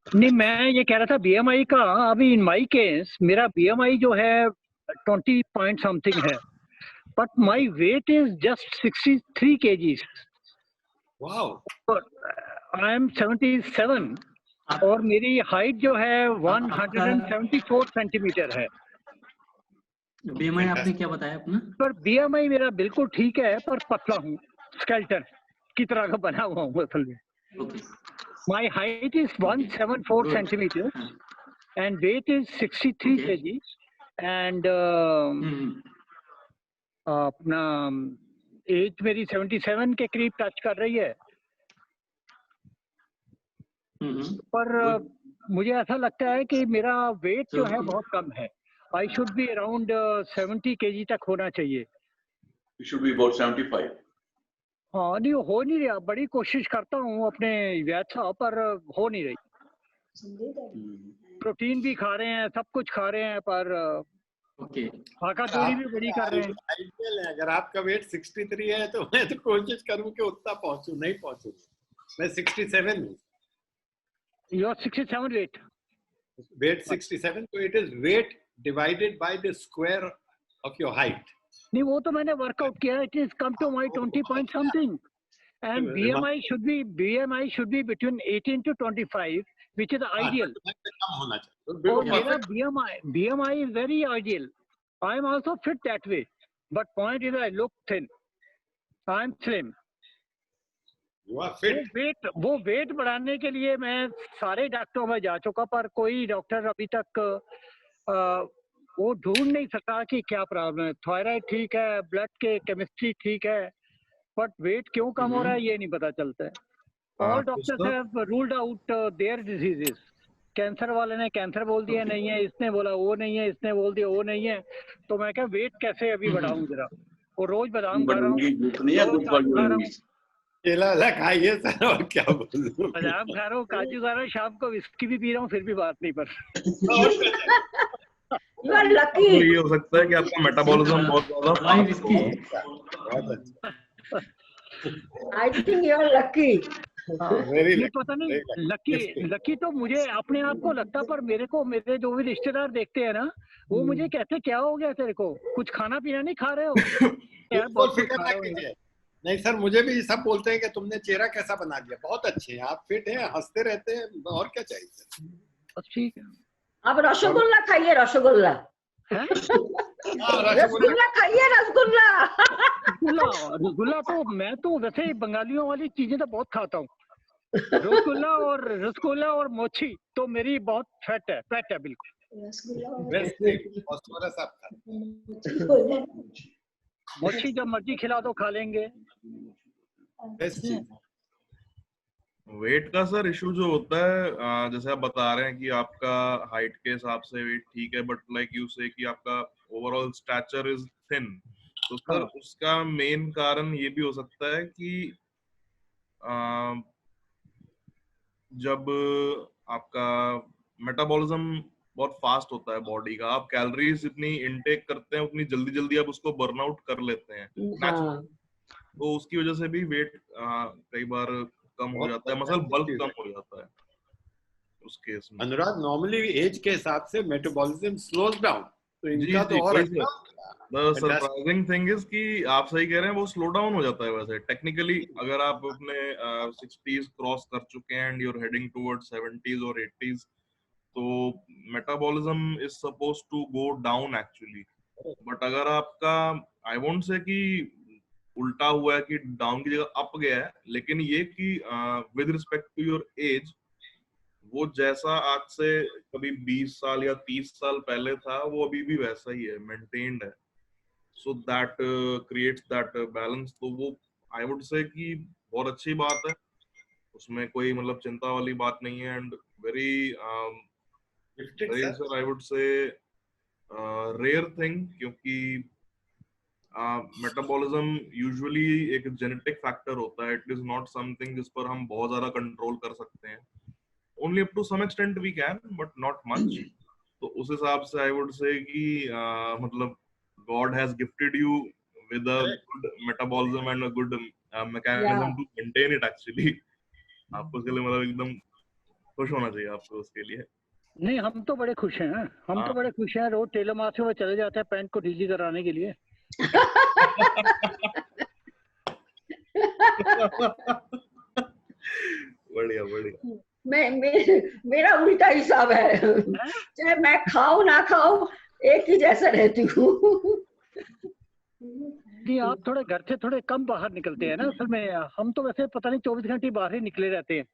नहीं, मैं ये कह रहा था BMI का, अभी इन माई केस मेरा BMI जो है 20 पॉइंट समथिंग है, but my weight is just 63 kgs। Wow. I am 77 और मेरी हाइट जो है 174 सेंटीमीटर है। BMI आपने क्या बताया अपना? पर BMI मेरा बिल्कुल ठीक है, पर पतला हूँ, स्केल्टन की तरह का बना हुआ हूँ असल में। Okay. My height is 174 centimeters and weight is 63 kg and अपना एज मेरी 77 के करीब टच कर रही है। पर मुझे ऐसा लगता है कि मेरा वेट जो है बहुत कम है। I should be around 70 kg तक होना चाहिए। You should be about 75. हाँ, नहीं हो नहीं रहा, बड़ी कोशिश करता हूँ अपने वैसा, पर हो नहीं रही। प्रोटीन भी खा रहे हैं, सब कुछ खा रहे हैं, पर भागा-दौड़ी भी बड़ी कर रहे हैं। आइडियल है। अगर आपका वेट 63 है तो मैं तो कोशिश करूँ कि उतना पहुँचूं, नहीं पहुँचूं। मैं 67 हूँ। You are 67 weight. Weight 67, so it is weight divided by the square of your height. नहीं, वो तो मैंने वर्कआउट किया। It is come to my 20 point something, and BMI should be between 18 to 25, which is ideal. कम होना चाहिए। और मेरा BMI is very ideal. I am also fit that way, but point is I look thin. I am slim. You are fit. वो wait बढ़ाने के लिए मैं सारे डॉक्टरों में जा चुका, पर कोई डॉक्टर अभी तक वो ढूंढ नहीं सका कि क्या प्रॉब्लम है। थायराइड ठीक है, ब्लड के केमिस्ट्री ठीक है, बट वेट क्यों कम हो रहा है ये नहीं पता चलता है। All doctors have ruled out their diseases. Cancer वाले ने कैंसर बोल दिया नहीं है, इसने बोला वो नहीं है, इसने बोल दिया वो नहीं है, तो मैं क्या वेट कैसे अभी बढ़ाऊं जरा। और रोज बादाम खा रहा हूँ, केला खाइए सर, और क्या बोलूं। बादाम खा रहा हूँ, काजू खा रहा हूँ, शाम को विस्की भी पी रहा हूँ, फिर भी बात नहीं पर। You are lucky. ये हो सकता है कि आपका मेटाबॉलिज्म बहुत ज्यादा फास्ट है। I think you are lucky. ये पता नहीं, लकी तो मुझे अपने आप को लगता, पर मेरे जो भी रिश्तेदार देखते हैं ना, वो मुझे कहते क्या हो गया तेरे को, कुछ खाना पीना नहीं खा रहे हो यार, बहुत फिक्र ना कीजिए। नहीं सर, मुझे भी सब बोलते हैं कि तुमने चेहरा कैसा बना दिया, बहुत अच्छे हैं आप, फिट हैं, हंसते रहते हैं, और क्या चाहिए। ठीक है, आप रसगुल्ला खाइए, रसगुल्ला रसगुल्ला खाइए, रसगुल्ला तो मैं तो वैसे बंगालियों वाली चीजें तो बहुत खाता हूँ। रसगुल्ला और मोची तो मेरी बहुत फैट है बिल्कुल। मोची जब मर्जी खिला दो खा लेंगे। वेट का सर इशू जो होता है, जैसे आप बता रहे हैं कि आपका हाइट के हिसाब से वेट ठीक है, बट लाइक यू से कि आपका ओवरऑल स्टैचर इज थिन, तो सर उसका मेन कारण ये भी हो सकता है कि जब आपका मेटाबॉलिज्म बहुत फास्ट होता है बॉडी का, आप कैलोरीज इतनी इनटेक करते हैं, उतनी जल्दी जल्दी आप उसको बर्न आउट कर लेते हैं, तो उसकी वजह से भी वेट कई बार कम हो जाता है, मसल बल्क कम हो जाता है उस केस में। अनुराग, नॉर्मली एज के हिसाब से मेटाबॉलिज्म स्लोज डाउन, तो इनका तो और सरप्राइजिंग थिंग इज कि आप सही कह रहे हैं, वो स्लो डाउन हो जाता है। वैसे टेक्निकली अगर आप अपने 60s क्रॉस कर चुके हैं and you are heading towards 70s और 80s, तो metabolism is suppose to go down actually, but अगर आपका आई वोंट से कि उल्टा हुआ है कि डाउन की जगह अप गया है, लेकिन ये कि with respect to your age, वो जैसा आज से कभी 20 साल या 30 साल पहले था, वो अभी भी वैसा ही है, मेंटेन्ड है। So that creates that balance. तो वो आई वुड से कि बहुत अच्छी बात है, उसमें कोई मतलब चिंता वाली बात नहीं है, and very sir I would say rare thing, क्योंकि मेटाबॉलिज्म यूजुअली एक जेनेटिक फैक्टर होता है. इट इज नॉट समथिंग जिस पर हम बहुत ज्यादा कंट्रोल कर सकते हैं. Only up to some extent we can, but not much. तो उस हिसाब से आई वुड से कि मतलब God has gifted you with a good metabolism and a good mechanism to maintain it actually. आपको उसके लिए मतलब एकदम खुश होना चाहिए आपको उसके लिए. नहीं, हम तो बड़े खुश हैं. हम तो बड़े खुश हैं. रोज टेलर मार्क से वो चले जाते हैं पैंट को ढीली कराने के लिए. बढ़िया बढ़िया. मेरा उल्टा हिसाब है. चाहे मैं खाऊं ना खाऊं एक ही जैसा रहती हूँ. नहीं, आप थोड़े घर से थोड़े कम बाहर निकलते हैं ना असल में. हम तो वैसे पता नहीं 24 घंटे बाहर ही निकले रहते हैं.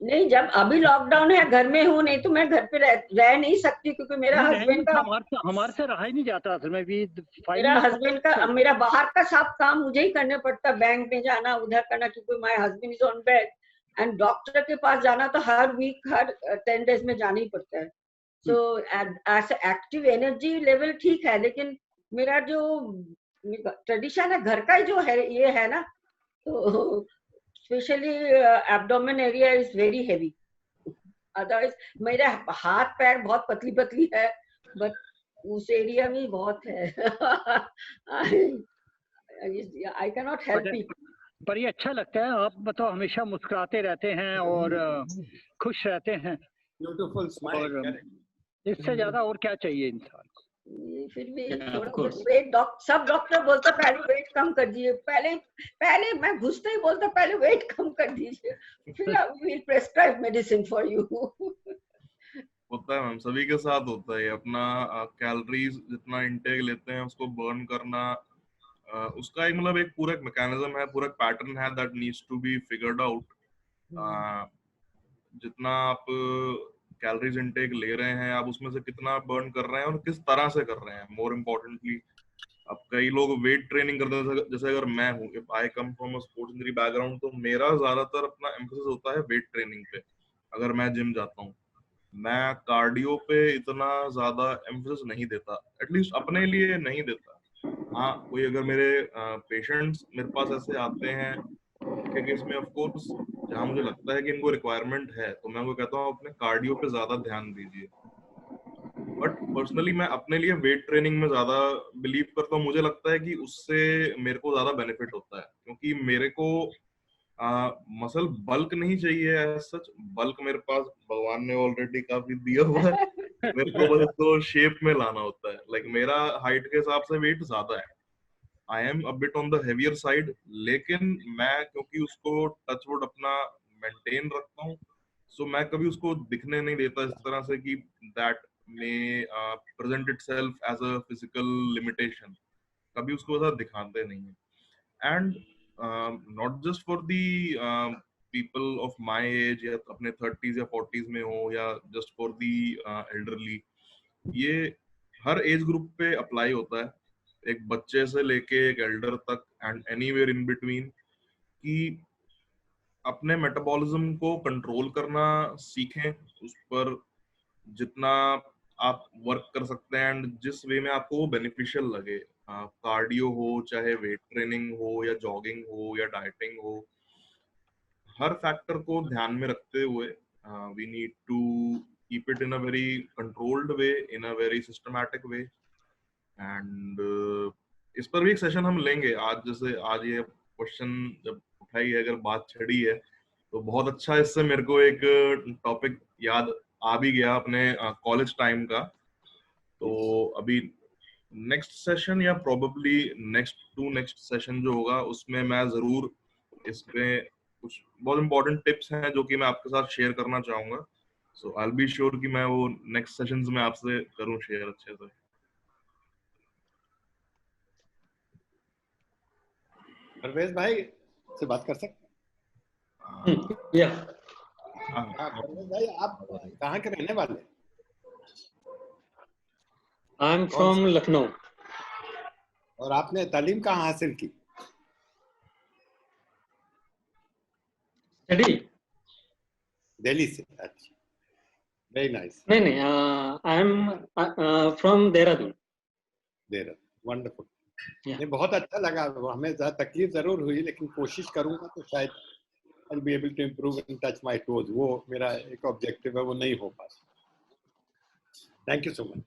नहीं, जब अभी लॉकडाउन है घर में हूँ, नहीं तो मैं घर पे रह नहीं सकती क्योंकि मेरा हस्बैंड का हमारे से रहा ही नहीं जाता असल में भी. मेरा हस्बैंड का मेरा बाहर का सब काम मुझे ही करने पड़ता. बैंक में जाना, उधर करना, क्योंकि my husband is on bed. And doctor के पास जाना तो हर वीक, हर 10 डेज में जाना ही पड़ता है. So as active energy level ठीक है, लेकिन मेरा जो ट्रेडिशन है घर का जो है ये है ना, तो specially abdomen area is very heavy. Otherwise मेरे हाथ पैर बहुत पतली पतली है, बट उस एरिया में बहुत है. आई कैन नॉट हेल्प इट. पर ये अच्छा लगता है. आप मतलब हमेशा मुस्कुराते रहते हैं और खुश रहते हैं. Beautiful smile. इससे ज्यादा और क्या चाहिए इंसान को. फिर भी वेट, सब डॉक्टर बोलता पहले वेट कम कर दीजिए. पहले मैं घुसते ही बोलता पहले वेट कम कर दीजिए, फिर we will prescribe medicine for you. होता है मैम, सभी के साथ होता है. अपना कैलोरीज जितना इंटेक लेते हैं उसको बर्न करना, उसका एक मतलब एक पूरा मैकेनिज्म है, पूरा पैटर्न है that needs to be figured out. जितना आप कैलोरीज इनटेक ले रहे हैं, आप उसमें से कितना बर्न कर रहे हैं और किस तरह से कर रहे हैं. मोर इम्पोर्टेंटली, अब कई लोग वेट ट्रेनिंग करते हैं. जैसे अगर मैं हूँ, if I come from a sports injury background, तो मेरा ज्यादातर अपना एम्फेसिस होता है वेट ट्रेनिंग पे. अगर मैं जिम जाता हूँ, मैं कार्डियो पे इतना ज्यादा एम्फेसिस नहीं देता, एटलीस्ट अपने लिए नहीं देता. हाँ, कोई अगर मेरे पेशेंट्स मेरे पास ऐसे आते हैं के केस में, ऑफ कोर्स जहाँ मुझे लगता है कि इनको रिक्वायरमेंट है, तो मैं उनको कहता हूँ अपने कार्डियो पे ज्यादा ध्यान दीजिए. बट पर्सनली मैं अपने लिए वेट ट्रेनिंग में ज्यादा बिलीव करता हूँ. मुझे लगता है कि उससे मेरे को ज्यादा बेनिफिट होता है, क्योंकि मेरे को मसल बल्क नहीं चाहिए. सच बल्क मेरे पास भगवान ने ऑलरेडी काफी दिया हुआ है. मेरे को बस इसको शेप में लाना होता है. लाइक मेरा हाइट के हिसाब से वेट ज्यादा है. I am a bit on the heavier side, लेकिन मैं क्योंकि उसको टचवुड अपना मेंटेन रखता हूँ, सो मैं कभी उसको दिखने नहीं देता इस तरह से कि that may present itself as a physical limitation. कभी उसको ऐसा दिखाते नहीं है. And not just for the people of my age, या अपने 30s या 40s में हो, या just for the elderly, ये हर एज ग्रुप पे अप्लाई होता है. एक बच्चे से लेके एक एल्डर तक एंड एनीवेयर इन बिटवीन, कि अपने मेटाबॉलिज्म को कंट्रोल करना सीखें. उस पर जितना आप वर्क कर सकते हैं एंड जिस वे में आपको वो बेनिफिशियल लगे. कार्डियो हो, चाहे वेट ट्रेनिंग हो, या जॉगिंग हो, या डाइटिंग हो, हर फैक्टर को ध्यान में रखते हुए we need to keep it in a very controlled way, in a very systematic way. And इस पर भी एक सेशन हम लेंगे आज. जैसे आज ये क्वेश्चन जब उठाई है, अगर बात छड़ी है, तो बहुत अच्छा इससे मेरे को एक टॉपिक याद आ भी गया अपने कॉलेज टाइम का. तो अभी नेक्स्ट सेशन या प्रोबेबली नेक्स्ट सेशन जो होगा, उसमें मैं जरूर इसमें कुछ बहुत इंपॉर्टेंट टिप्स हैं जो कि मैं आपके साथ शेयर करना चाहूंगा. सो आई विल बी श्योर कि मैं वो नेक्स्ट सेशंस में आपसे करूं शेयर अच्छे से. परवेज भाई से बात कर सकते या परवेज भाई, आप कहाँ के रहने वाले? I am from Lucknow. और आपने तालीम कहाँ हासिल की? स्टडी दिल्ली से. अच्छा, Very nice. नहीं, I am from Dehradun. Wonderful. Yeah. नहीं, बहुत अच्छा लगा। हमें ज़्यादा तकलीफ जरूर हुई, लेकिन कोशिश करूंगा तो शायद I'll be able to improve and touch my toes. वो मेरा एक ऑब्जेक्टिव है, वो नहीं हो पाता। Thank you so much.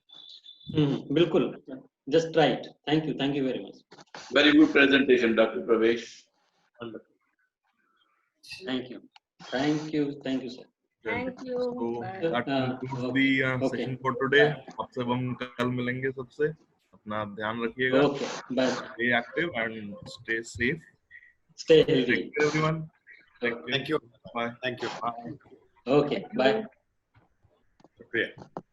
बिल्कुल, just try it. Thank you very much. Very good presentation, Dr. Pravesh. Wonderful. Thank you, sir. Thank you. So Bye. that concludes the session for today. आपसे हम कल मिलेंगे सबसे। अपना ध्यान रखिएगा। Okay, bye. Stay active and stay safe. Stay healthy. Take care, everyone. Thank you. Bye. Thank you. Bye. Okay, bye. Shukriya.